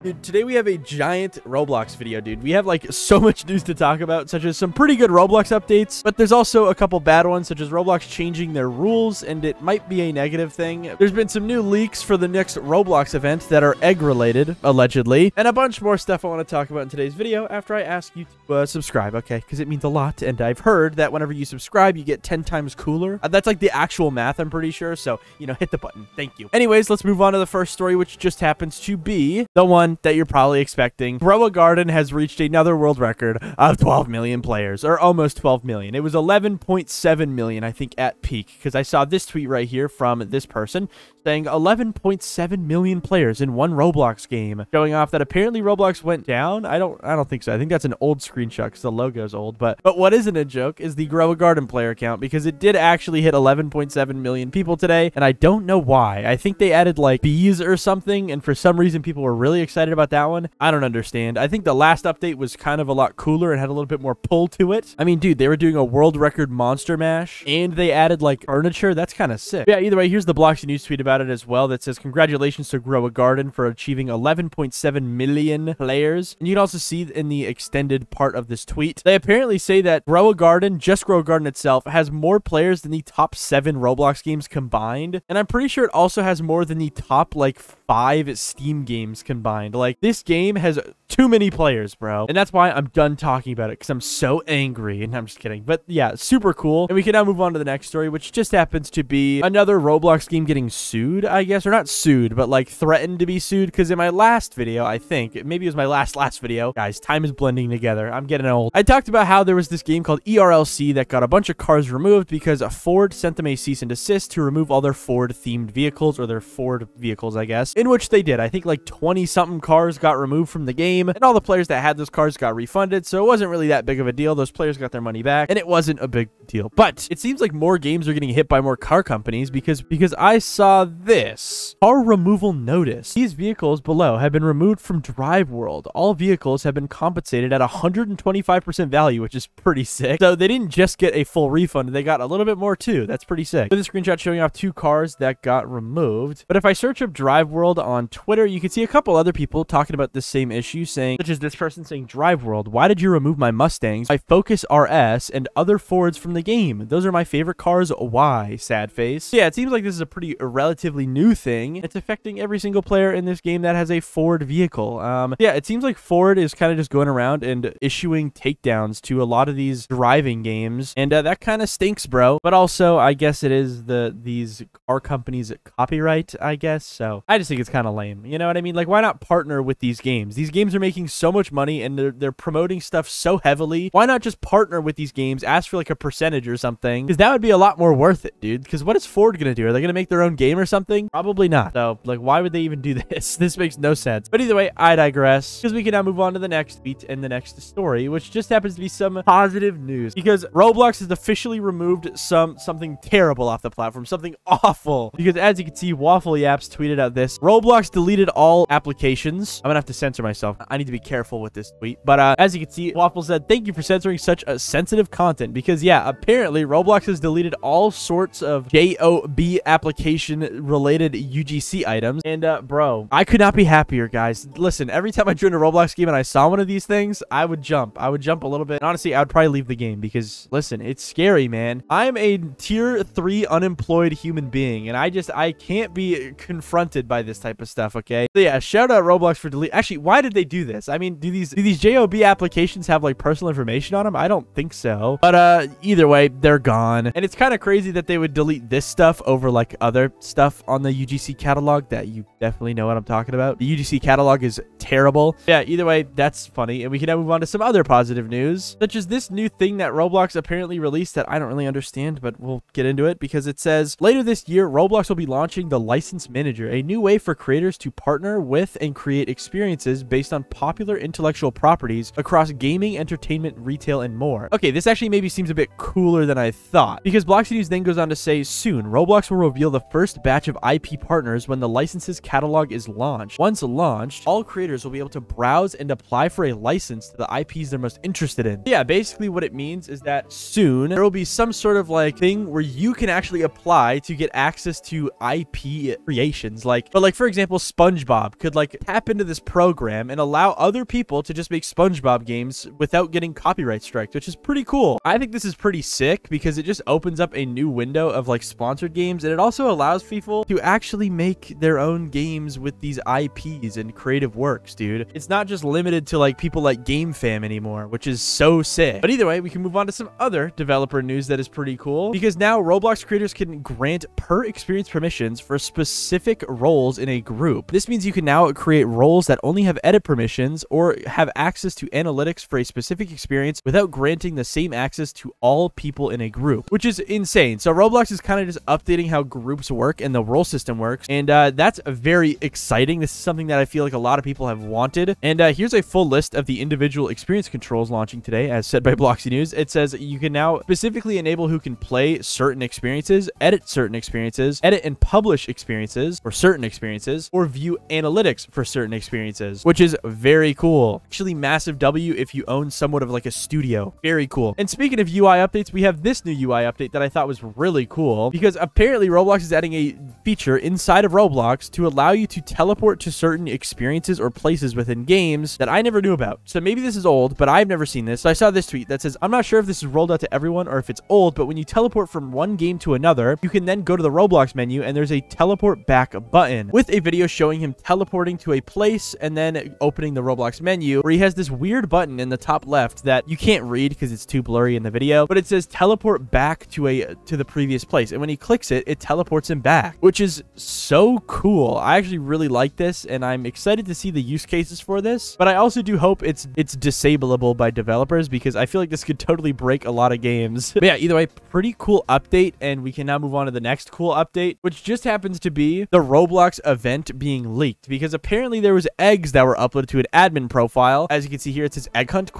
Dude, today we have a giant Roblox video, dude. We have like so much news to talk about, such as some pretty good Roblox updates, but there's also a couple bad ones, such as Roblox changing their rules, and it might be a negative thing. There's been some new leaks for the next Roblox event that are egg-related, allegedly, and a bunch more stuff I want to talk about in today's video after I ask you to subscribe, okay? Because it means a lot, and I've heard that whenever you subscribe, you get 10 times cooler. That's like the actual math, I'm pretty sure, so, you know, hit the button. Thank you. Anyways, let's move on to the first story, which just happens to be the one that you're probably expecting. Grow a Garden has reached another world record of 12 million players, or almost 12 million. It was 11.7 million, I think, at peak, because I saw this tweet right here from this person saying 11.7 million players in one Roblox game, showing off that apparently Roblox went down. I don't think so. I think that's an old screenshot because the logo's old. But what isn't a joke is the Grow a Garden player count, because it did actually hit 11.7 million people today, and I don't know why. I think they added like bees or something, and for some reason people were really excited about that one. I don't understand. I think the last update was kind of a lot cooler and had a little bit more pull to it. I mean, dude, they were doing a world record monster mash, and they added like furniture. That's kind of sick. Yeah, either way, here's the Blox news tweet about it as well that says, congratulations to Grow a Garden for achieving 11.7 million players. And you can also see in the extended part of this tweet, they apparently say that Grow a Garden, just Grow a Garden itself, has more players than the top 7 Roblox games combined. And I'm pretty sure it also has more than the top like 5 Steam games combined. Like, this game has too many players, bro. And that's why I'm done talking about it, because I'm so angry. And I'm just kidding. But yeah, super cool. And we can now move on to the next story, which just happens to be another Roblox game getting sued, I guess. Or not sued, but like threatened to be sued. Because in my last video, I think, maybe it was my last video. Guys, time is blending together. I'm getting old. I talked about how there was this game called ERLC that got a bunch of cars removed because Ford sent them a cease and desist to remove all their Ford-themed vehicles, or their Ford vehicles, I guess. In which they did. I think like 20-something cars got removed from the game, and all the players that had those cars got refunded, so it wasn't really that big of a deal. Those players got their money back, and it wasn't a big deal. But it seems like more games are getting hit by more car companies because I saw this. Car removal notice. These vehicles below have been removed from Drive World. All vehicles have been compensated at 125% value, which is pretty sick. So they didn't just get a full refund, they got a little bit more too. That's pretty sick. With a screenshot showing off 2 cars that got removed. But if I search up Drive World on Twitter, you can see a couple other people talking about this same issue, saying, such as this person saying, Drive World, why did you remove my Mustangs, my Focus RS, and other Fords from the game? Those are my favorite cars. Why? Sad face. Yeah, it seems like this is a pretty relatively new thing. It's affecting every single player in this game that has a Ford vehicle. Yeah, it seems like Ford is kind of just going around and issuing takedowns to a lot of these driving games, and that kind of stinks, bro. But also, I guess it is these car companies' copyright, I guess. So I just think it's kind of lame. You know what I mean? Like, why not partner with these games? These games are making so much money, and they're promoting stuff so heavily. Why not just partner with these games, ask for like a percentage or something? Because that would be a lot more worth it, dude. Because what is Ford gonna do? Are they gonna make their own game or something? Probably not. So, like, why would they even do this? This makes no sense. But either way, I digress, because we can now move on to the next tweet and the next story, which just happens to be some positive news, because Roblox has officially removed something terrible off the platform, something awful. Because as you can see, Waffle Yaps tweeted out this: Roblox deleted all applications. I'm gonna have to censor myself. I need to be careful with this tweet. But as you can see, Waffle said, thank you for censoring such a sensitive content, because yeah, apparently Roblox has deleted all sorts of JOB application related UGC items. And bro, I could not be happier, guys. Listen, every time I joined a Roblox game and I saw one of these things, I would jump a little bit. And honestly, I would probably leave the game, because listen, it's scary, man. I'm a tier 3 unemployed human being, and I can't be confronted by this type of stuff. Okay, so yeah, shout out Roblox for delete. Actually, why did they do this? I mean, do these JOB applications have like personal information on them? I don't think so. But either way, they're gone. And it's kind of crazy that they would delete this stuff over like other stuff on the UGC catalog that you definitely know what I'm talking about. The UGC catalog is terrible. Yeah, either way, that's funny. And we can now move on to some other positive news, such as this new thing that Roblox apparently released that I don't really understand, but we'll get into it, because it says, later this year, Roblox will be launching the License Manager, a new way for creators to partner with and create experiences based on popular intellectual properties across gaming, entertainment, retail, and more. Okay, this actually maybe seems a bit cooler than I thought, because Blox News then goes on to say, soon, Roblox will reveal the first batch of IP partners when the licenses catalog is launched. Once launched, all creators creators will be able to browse and apply for a license to the IPs they're most interested in. Yeah, basically what it means is that soon there will be some sort of like thing where you can actually apply to get access to IP creations. But for example, SpongeBob could like tap into this program and allow other people to just make SpongeBob games without getting copyright striked, which is pretty cool. I think this is pretty sick because it just opens up a new window of like sponsored games, and it also allows people to actually make their own games with these IPs and creative works, dude. It's not just limited to like people like GameFam anymore, which is so sick. But either way, we can move on to some other developer news that is pretty cool, because now Roblox creators can grant per experience permissions for specific roles in a group. This means you can now create roles that only have edit permissions or have access to analytics for a specific experience without granting the same access to all people in a group, which is insane. So Roblox is kind of just updating how groups work and the role system works, and that's very exciting. This is something that I feel like a lot of people have wanted. And here's a full list of the individual experience controls launching today, as said by Bloxy News. It says you can now specifically enable who can play certain experiences, edit certain experiences, edit and publish experiences for certain experiences, or view analytics for certain experiences, which is very cool. Actually, massive W if you own somewhat of like a studio. Very cool. And speaking of UI updates, we have this new UI update that I thought was really cool, because apparently Roblox is adding a feature inside of Roblox to allow you to teleport to certain experiences or places within games that I never knew about. So maybe this is old, but I've never seen this. So I saw this tweet that says, I'm not sure if this is rolled out to everyone or if it's old, but when you teleport from one game to another, you can then go to the Roblox menu and there's a teleport back button with a video showing him teleporting to a place and then opening the Roblox menu, where he has this weird button in the top left that you can't read because it's too blurry in the video, but it says teleport back to the previous place. And when he clicks it, it teleports him back, which is so cool. I actually really like this, and I'm excited to see the use cases for this, but I also do hope it's disableable by developers, because I feel like this could totally break a lot of games. But yeah, either way, pretty cool update, and we can now move on to the next cool update, which just happens to be the Roblox event being leaked, because apparently there was eggs that were uploaded to an admin profile. As you can see here, it says egg hunt ?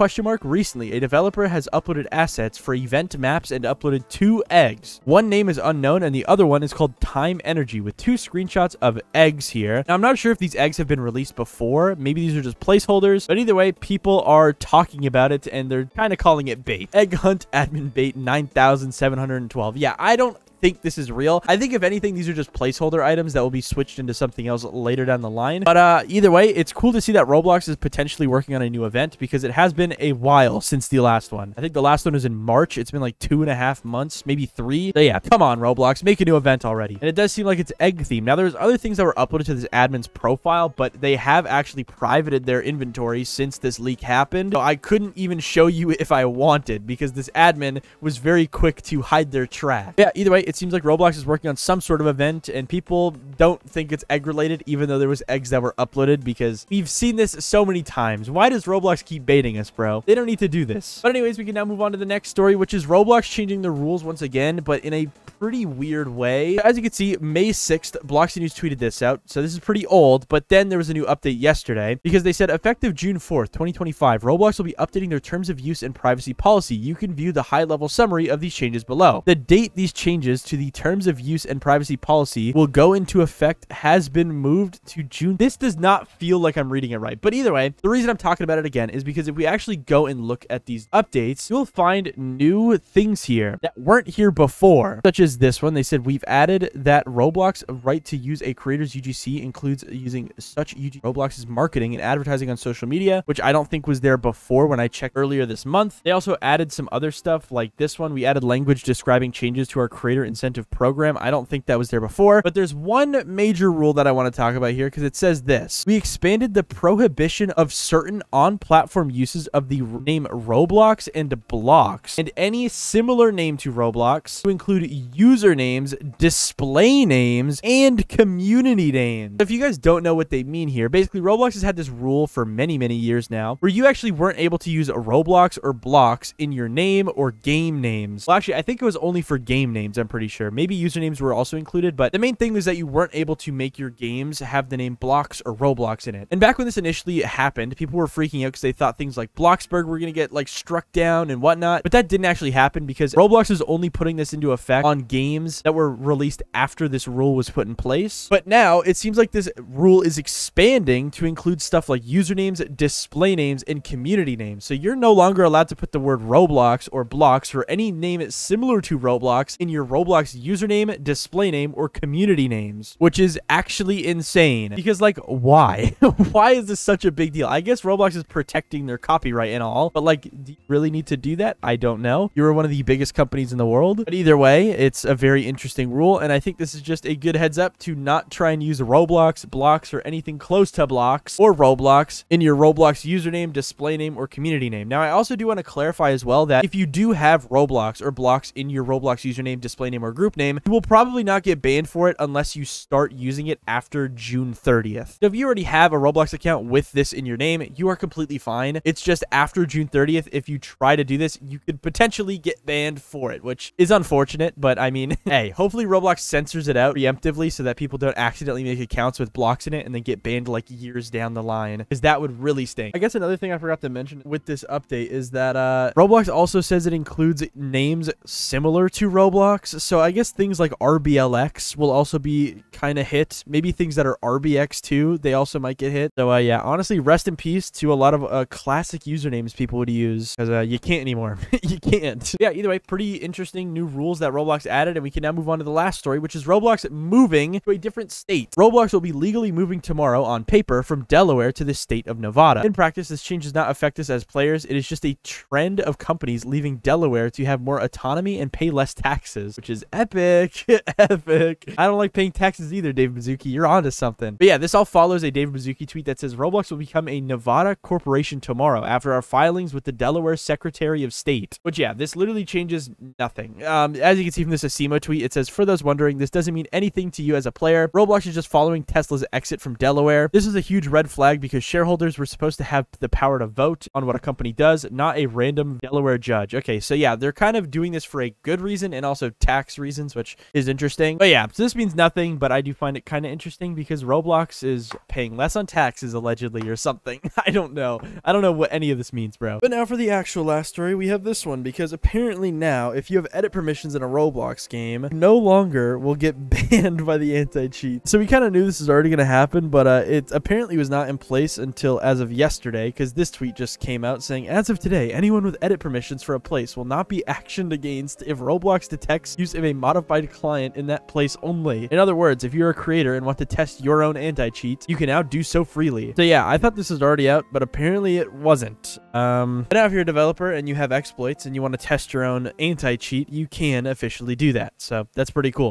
Recently, a developer has uploaded assets for event maps and uploaded 2 eggs. One name is unknown and the other one is called Time Energy, with 2 screenshots of eggs here. Now, I'm not sure if these eggs have been released before. Maybe these are just placeholders, but either way, people are talking about it and they're kind of calling it bait. Egg hunt admin bait 9,712. Yeah, I don't think this is real. I think if anything, these are just placeholder items that will be switched into something else later down the line. But either way, it's cool to see that Roblox is potentially working on a new event, because it has been a while since the last one. I think the last one was in March. It's been like 2.5 months, maybe 3. So yeah, come on, Roblox, make a new event already. And it does seem like it's egg themed. Now, there's other things that were uploaded to this admin's profile, but they have actually privated their inventory since this leak happened. So I couldn't even show you if I wanted, because this admin was very quick to hide their trash. Yeah, either way, it seems like Roblox is working on some sort of event, and people don't think it's egg related, even though there was eggs that were uploaded, because we've seen this so many times. Why does Roblox keep baiting us, bro? They don't need to do this. But anyways, we can now move on to the next story, which is Roblox changing the rules once again, but in a pretty weird way. As you can see, May 6th, Bloxy News tweeted this out. So this is pretty old, but then there was a new update yesterday, because they said effective June 4th, 2025, Roblox will be updating their terms of use and privacy policy. You can view the high-level summary of these changes below. The date these changes to the terms of use and privacy policy will go into effect has been moved to June. This does not feel like I'm reading it right, but either way, the reason I'm talking about it again is because if we actually go and look at these updates, you'll find new things here that weren't here before, such as this one. They said we've added that Roblox right to use a creator's UGC includes using such Roblox's marketing and advertising on social media, which I don't think was there before when I checked earlier this month. They also added some other stuff like this one. We added language describing changes to our creator incentive program. I don't think that was there before, but there's one major rule that I want to talk about here, because it says this: we expanded the prohibition of certain on-platform uses of the name Roblox and Blox and any similar name to Roblox to include usernames, display names, and community names. If you guys don't know what they mean here, basically Roblox has had this rule for many years now where you actually weren't able to use Roblox or Blox in your name or game names. Well, actually, I think it was only for game names, I'm pretty pretty sure. Maybe usernames were also included, but the main thing was that you weren't able to make your games have the name Blox or Roblox in it. And back when this initially happened, people were freaking out because they thought things like Bloxburg were going to get like struck down and whatnot, but that didn't actually happen because Roblox is only putting this into effect on games that were released after this rule was put in place. But now it seems like this rule is expanding to include stuff like usernames, display names, and community names. So you're no longer allowed to put the word Roblox or Blox or any name similar to Roblox in your Roblox username, display name, or community names, which is actually insane. Because, like, why? Why is this such a big deal? I guess Roblox is protecting their copyright and all, but, like, do you really need to do that? I don't know. You're one of the biggest companies in the world. But either way, it's a very interesting rule, and I think this is just a good heads up to not try and use Roblox, Blox, or anything close to Blox or Roblox in your Roblox username, display name, or community name. Now, I also do want to clarify as well that if you do have Roblox or Blox in your Roblox username, display name, or group name, you will probably not get banned for it unless you start using it after June 30th. So if you already have a Roblox account with this in your name, you are completely fine. It's just after June 30th, if you try to do this, you could potentially get banned for it, which is unfortunate, but I mean, hey, hopefully Roblox censors it out preemptively so that people don't accidentally make accounts with Blox in it and then get banned like years down the line, because that would really stink. I guess another thing I forgot to mention with this update is that Roblox also says it includes names similar to Roblox, so I guess things like RBLX will also be kind of hit. Maybe things that are RBX too, they also might get hit. So yeah, honestly, rest in peace to a lot of classic usernames people would use, because you can't anymore. You can't. Yeah, either way, pretty interesting new rules that Roblox added, and we can now move on to the last story, which is Roblox moving to a different state. Roblox will be legally moving tomorrow on paper from Delaware to the state of Nevada. In practice, this change does not affect us as players. It is just a trend of companies leaving Delaware to have more autonomy and pay less taxes, which is epic. Epic. I don't like paying taxes either, Dave Mizuki. You're onto something. But yeah, this all follows a Dave Mizuki tweet that says Roblox will become a Nevada corporation tomorrow after our filings with the Delaware Secretary of State. Which yeah, this literally changes nothing. As you can see from this Asimo tweet, it says, for those wondering, this doesn't mean anything to you as a player. Roblox is just following Tesla's exit from Delaware. This is a huge red flag because shareholders were supposed to have the power to vote on what a company does, not a random Delaware judge. Okay, so yeah, they're kind of doing this for a good reason and also tax reasons, which is interesting. But yeah, so this means nothing, but I do find it kind of interesting because Roblox is paying less on taxes allegedly or something. I don't know. I don't know what any of this means, bro. But now for the actual last story, we have this one because apparently now, if you have edit permissions in a Roblox game, you no longer will get banned by the anti-cheat. So we kind of knew this was already going to happen, but it apparently was not in place until as of yesterday, because this tweet just came out saying, as of today, anyone with edit permissions for a place will not be actioned against if Roblox detects use of a modified client in that place only. In other words, if you're a creator and want to test your own anti-cheat, you can now do so freely. So yeah, I thought this was already out, but apparently it wasn't. But now if you're a developer and you have exploits and you want to test your own anti-cheat, you can officially do that. So that's pretty cool.